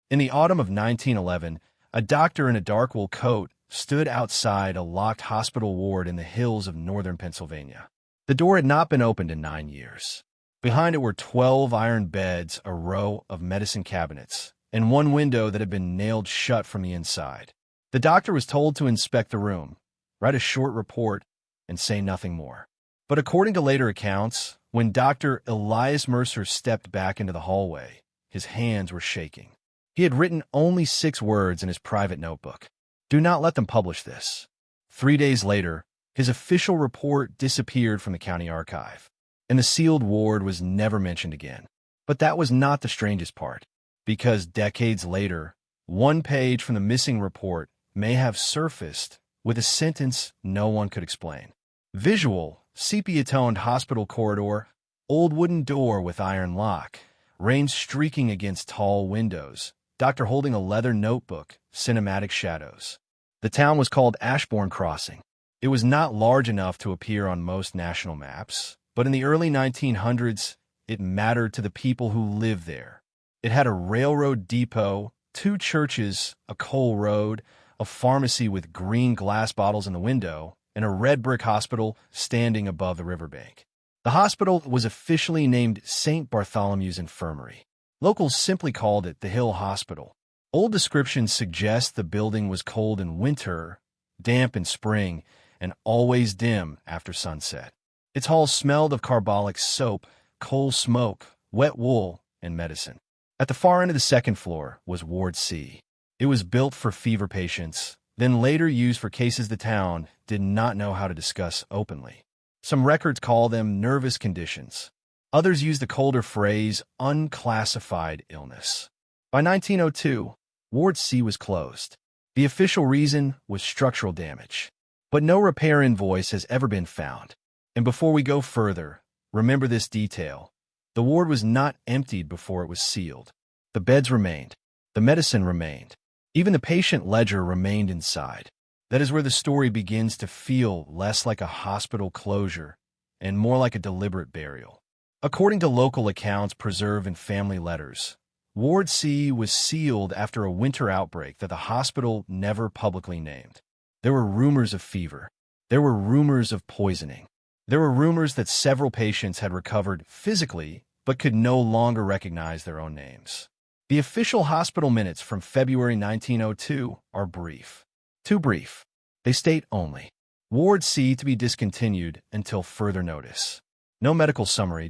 In the autumn of 1911, a doctor in a dark wool coat stood outside a locked hospital ward in the hills of northern Pennsylvania. The door had not been opened in 9 years. Behind it were 12 iron beds, a row of medicine cabinets, and one window that had been nailed shut from the inside. The doctor was told to inspect the room, write a short report, and say nothing more. But according to later accounts, when Dr. Elias Mercer stepped back into the hallway, his hands were shaking. He had written only 6 words in his private notebook. Do not let them publish this. 3 days later, his official report disappeared from the county archive, and the sealed ward was never mentioned again. But that was not the strangest part, because decades later, one page from the missing report may have surfaced with a sentence no one could explain. Visual, sepia-toned hospital corridor, old wooden door with iron lock, rain streaking against tall windows, doctor holding a leather notebook, cinematic shadows. The town was called Ashbourne Crossing. It was not large enough to appear on most national maps, but in the early 1900s, it mattered to the people who lived there. It had a railroad depot, 2 churches, a coal road, a pharmacy with green glass bottles in the window, and a red brick hospital standing above the riverbank. The hospital was officially named St. Bartholomew's Infirmary. Locals simply called it the Hill Hospital. Old descriptions suggest the building was cold in winter, damp in spring, and always dim after sunset. Its halls smelled of carbolic soap, coal smoke, wet wool, and medicine. At the far end of the second floor was Ward C. It was built for fever patients, then later used for cases the town did not know how to discuss openly. Some records call them nervous conditions. Others use the colder phrase unclassified illness. By 1902, Ward C was closed. The official reason was structural damage. But no repair invoice has ever been found. And before we go further, remember this detail. The ward was not emptied before it was sealed. The beds remained. The medicine remained. Even the patient ledger remained inside. That is where the story begins to feel less like a hospital closure and more like a deliberate burial. According to local accounts preserved in family letters, Ward C was sealed after a winter outbreak that the hospital never publicly named. There were rumors of fever. There were rumors of poisoning. There were rumors that several patients had recovered physically but could no longer recognize their own names. The official hospital minutes from February 1902 are brief. Too brief. They state only, Ward C to be discontinued until further notice. No medical summary,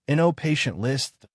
no patient list,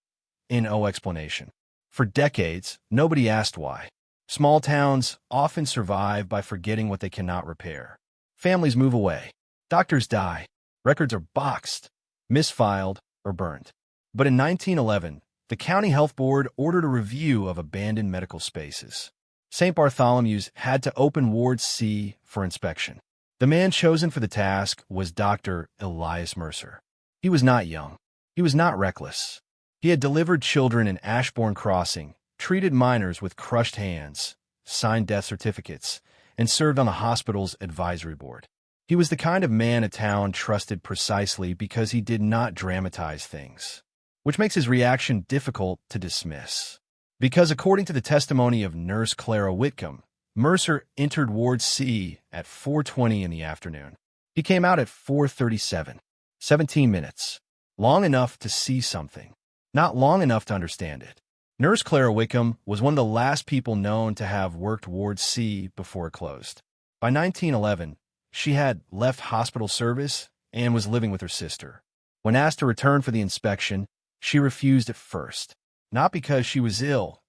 no explanation. For decades, nobody asked why. Small towns often survive by forgetting what they cannot repair. Families move away. Doctors die. Records are boxed, misfiled, or burned. But in 1911, the County Health Board ordered a review of abandoned medical spaces. St. Bartholomew's had to open Ward C for inspection. The man chosen for the task was Dr. Elias Mercer. He was not young. He was not reckless. He had delivered children in Ashbourne Crossing, treated minors with crushed hands, signed death certificates, and served on the hospital's advisory board. He was the kind of man a town trusted precisely because he did not dramatize things, which makes his reaction difficult to dismiss. Because according to the testimony of nurse Clara Whitcomb, Mercer entered Ward C at 4:20 in the afternoon. He came out at 4:37, 17 minutes, long enough to see something, not long enough to understand it. Nurse Clara Whitcomb was one of the last people known to have worked Ward C before it closed. By 1911, she had left hospital service and was living with her sister. When asked to return for the inspection, she refused at first. Not because she was ill,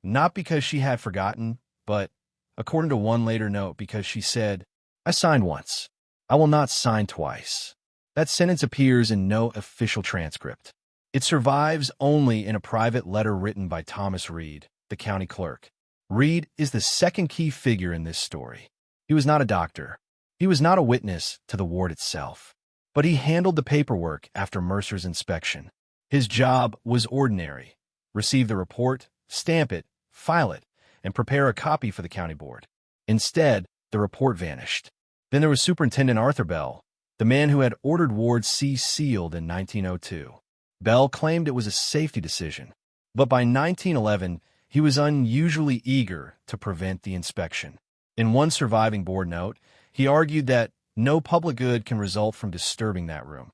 not because she had forgotten, but, according to one later note, because she said, "I signed once. I will not sign twice." That sentence appears in no official transcript. It survives only in a private letter written by Thomas Reed, the county clerk. Reed is the second key figure in this story. He was not a doctor. He was not a witness to the ward itself. But he handled the paperwork after Mercer's inspection. His job was ordinary. Receive the report, stamp it, file it, and prepare a copy for the county board. Instead, the report vanished. Then there was Superintendent Arthur Bell, the man who had ordered Ward C sealed in 1902. Bell claimed it was a safety decision, but by 1911, he was unusually eager to prevent the inspection. In one surviving board note, he argued that no public good can result from disturbing that room.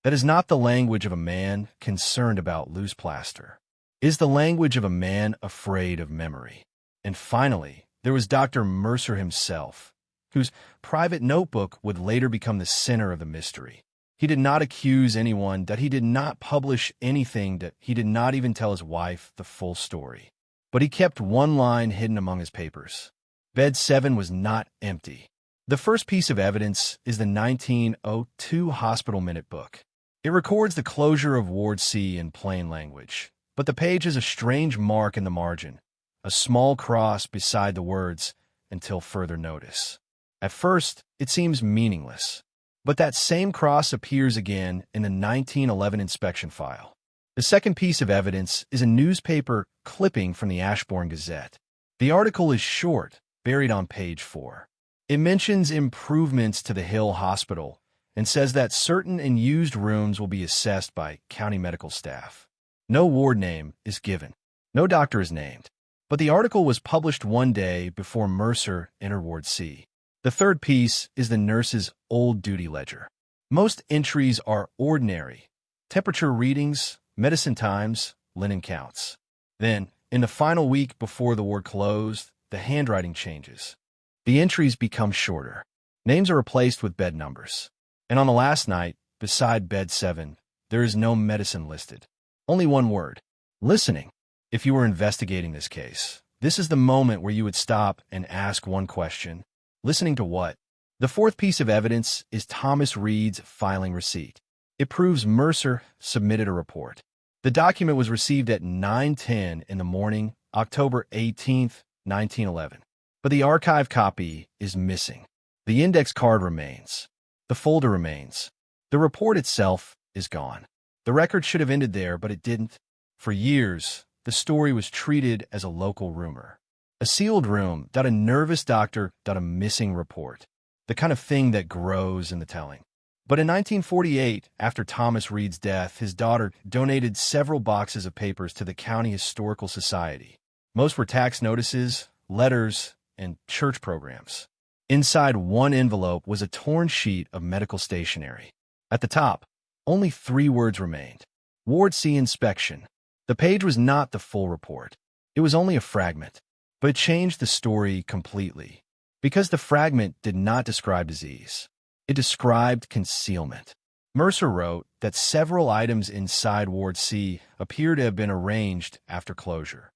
That is not the language of a man concerned about loose plaster. It is the language of a man afraid of memory. And finally, there was Dr. Mercer himself, whose private notebook would later become the center of the mystery. He did not accuse anyone, that he did not publish anything, that he did not even tell his wife the full story. But he kept one line hidden among his papers. Bed 7 was not empty. The first piece of evidence is the 1902 Hospital Minute Book. It records the closure of Ward C in plain language, but the page has a strange mark in the margin, a small cross beside the words, "until further notice." At first, it seems meaningless, but that same cross appears again in the 1911 inspection file. The second piece of evidence is a newspaper clipping from the Ashbourne Gazette. The article is short, buried on page 4. It mentions improvements to the Hill Hospital and says that certain unused rooms will be assessed by county medical staff. No ward name is given. No doctor is named. But the article was published one day before Mercer entered Ward C. The third piece is the nurse's old duty ledger. Most entries are ordinary: temperature readings, medicine times, linen counts. Then, in the final week before the ward closed, the handwriting changes. The entries become shorter. Names are replaced with bed numbers. And on the last night, beside bed 7, there is no medicine listed. Only one word: listening. If you were investigating this case, this is the moment where you would stop and ask one question. Listening to what? The fourth piece of evidence is Thomas Reed's filing receipt. It proves Mercer submitted a report. The document was received at 9:10 in the morning, October 18, 1911. But the archive copy is missing. The index card remains. The folder remains. The report itself is gone. The record should have ended there, but it didn't. For years, the story was treated as a local rumor. A sealed room, a nervous doctor, a missing report. The kind of thing that grows in the telling. But in 1948, after Thomas Reed's death, his daughter donated several boxes of papers to the County Historical Society. Most were tax notices, letters, and church programs. Inside one envelope was a torn sheet of medical stationery. At the top, only 3 words remained: Ward C inspection. The page was not the full report. It was only a fragment, but it changed the story completely, because the fragment did not describe disease. It described concealment. Mercer wrote that several items inside Ward C appear to have been arranged after closure.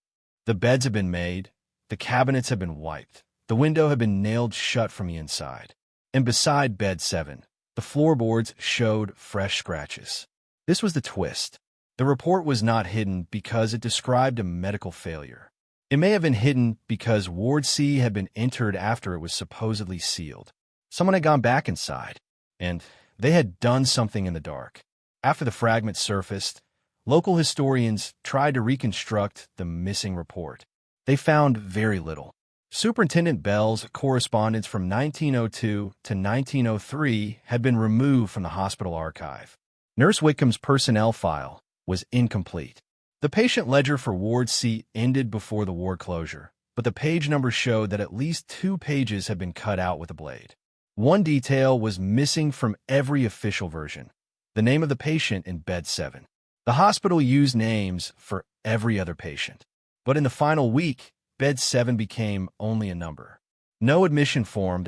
The beds have been made, the cabinets have been wiped, the window had been nailed shut from the inside. And beside bed 7, the floorboards showed fresh scratches. This was the twist. The report was not hidden because it described a medical failure. It may have been hidden because Ward C had been entered after it was supposedly sealed. Someone had gone back inside, and they had done something in the dark. After the fragment surfaced, local historians tried to reconstruct the missing report. They found very little. Superintendent Bell's correspondence from 1902 to 1903 had been removed from the hospital archive. Nurse Whitcomb's personnel file was incomplete. The patient ledger for Ward C ended before the ward closure, but the page numbers showed that at least 2 pages had been cut out with a blade. One detail was missing from every official version: the name of the patient in bed 7. The hospital used names for every other patient. But in the final week, bed 7 became only a number. No admission form,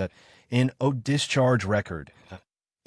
N.O. discharge record,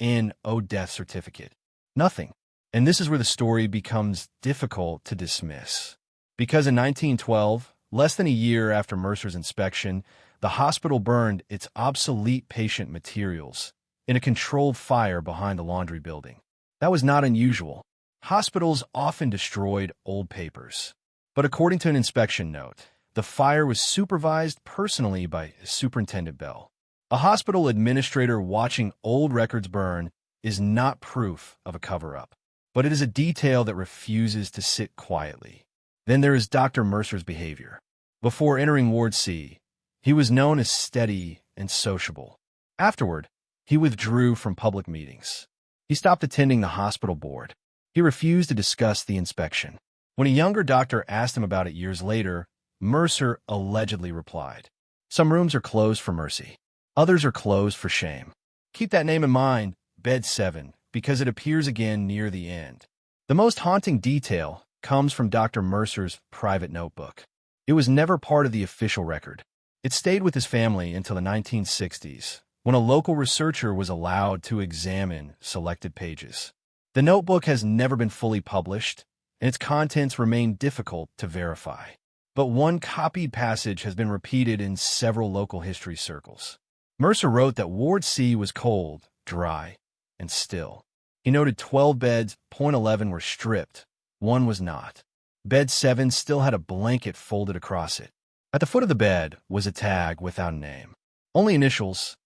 N.O. death certificate. Nothing. And this is where the story becomes difficult to dismiss. Because in 1912, less than a year after Mercer's inspection, the hospital burned its obsolete patient materials in a controlled fire behind the laundry building. That was not unusual. Hospitals often destroyed old papers. But according to an inspection note, the fire was supervised personally by Superintendent Bell. A hospital administrator watching old records burn is not proof of a cover-up, but it is a detail that refuses to sit quietly. Then there is Dr. Mercer's behavior. Before entering Ward C, he was known as steady and sociable. Afterward, he withdrew from public meetings. He stopped attending the hospital board. He refused to discuss the inspection. When a younger doctor asked him about it years later, Mercer allegedly replied. Some rooms are closed for mercy. Others are closed for shame. Keep that name in mind, bed 7, because it appears again near the end. The most haunting detail comes from Dr. Mercer's private notebook. It was never part of the official record. It stayed with his family until the 1960s, when a local researcher was allowed to examine selected pages. The notebook has never been fully published, and its contents remain difficult to verify. But one copied passage has been repeated in several local history circles. Mercer wrote that Ward C was cold, dry, and still. He noted 12 beds, .11 were stripped, 1 was not. Bed 7 still had a blanket folded across it. At the foot of the bed was a tag without a name. Only initials,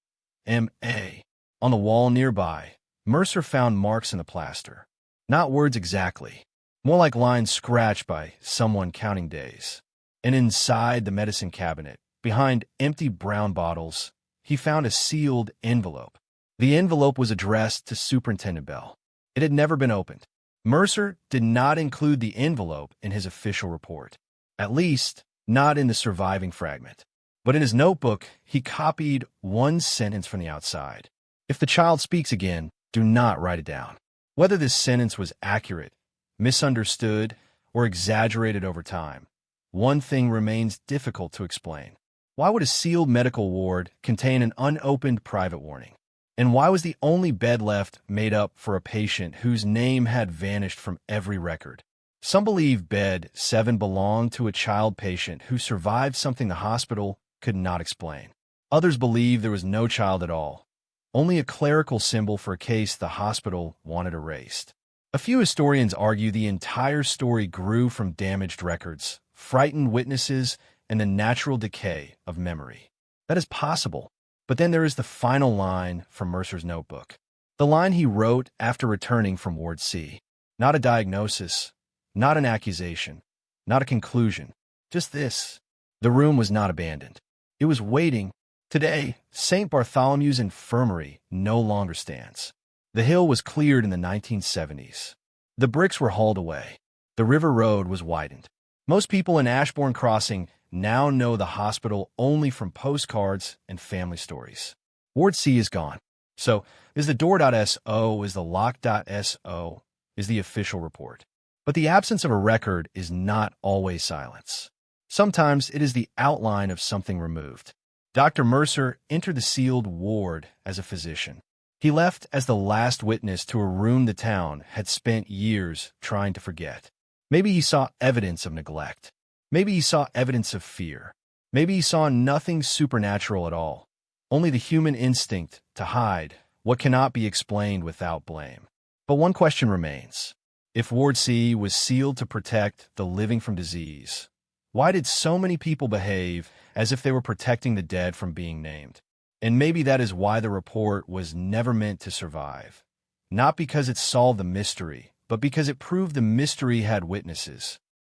M.A. On the wall nearby, Mercer found marks in the plaster. Not words exactly, more like lines scratched by someone counting days. And inside the medicine cabinet, behind empty brown bottles, he found a sealed envelope. The envelope was addressed to Superintendent Bell. It had never been opened. Mercer did not include the envelope in his official report, at least not in the surviving fragment. But in his notebook, he copied one sentence from the outside. If the child speaks again, do not write it down. Whether this sentence was accurate, misunderstood, or exaggerated over time, one thing remains difficult to explain. Why would a sealed medical ward contain an unopened private warning? And why was the only bed left made up for a patient whose name had vanished from every record? Some believe bed 7 belonged to a child patient who survived something the hospital could not explain. Others believe there was no child at all, only a clerical symbol for a case the hospital wanted erased. A few historians argue the entire story grew from damaged records, frightened witnesses, and the natural decay of memory. That is possible. But then there is the final line from Mercer's notebook. The line he wrote after returning from Ward C. Not a diagnosis, not an accusation, not a conclusion. Just this. The room was not abandoned. It was waiting. Today, St. Bartholomew's Infirmary no longer stands. The hill was cleared in the 1970s. The bricks were hauled away. The river road was widened. Most people in Ashbourne Crossing now know the hospital only from postcards and family stories. Ward C is gone. So, is the door.so, is the lock.so, is the official report. But the absence of a record is not always silence. Sometimes it is the outline of something removed. Dr. Mercer entered the sealed ward as a physician. He left as the last witness to a room the town had spent years trying to forget. Maybe he saw evidence of neglect. Maybe he saw evidence of fear. Maybe he saw nothing supernatural at all, only the human instinct to hide what cannot be explained without blame. But one question remains. If Ward C was sealed to protect the living from disease, why did so many people behave as if they were protecting the dead from being named? And maybe that is why the report was never meant to survive. Not because it solved the mystery, but because it proved the mystery had witnesses.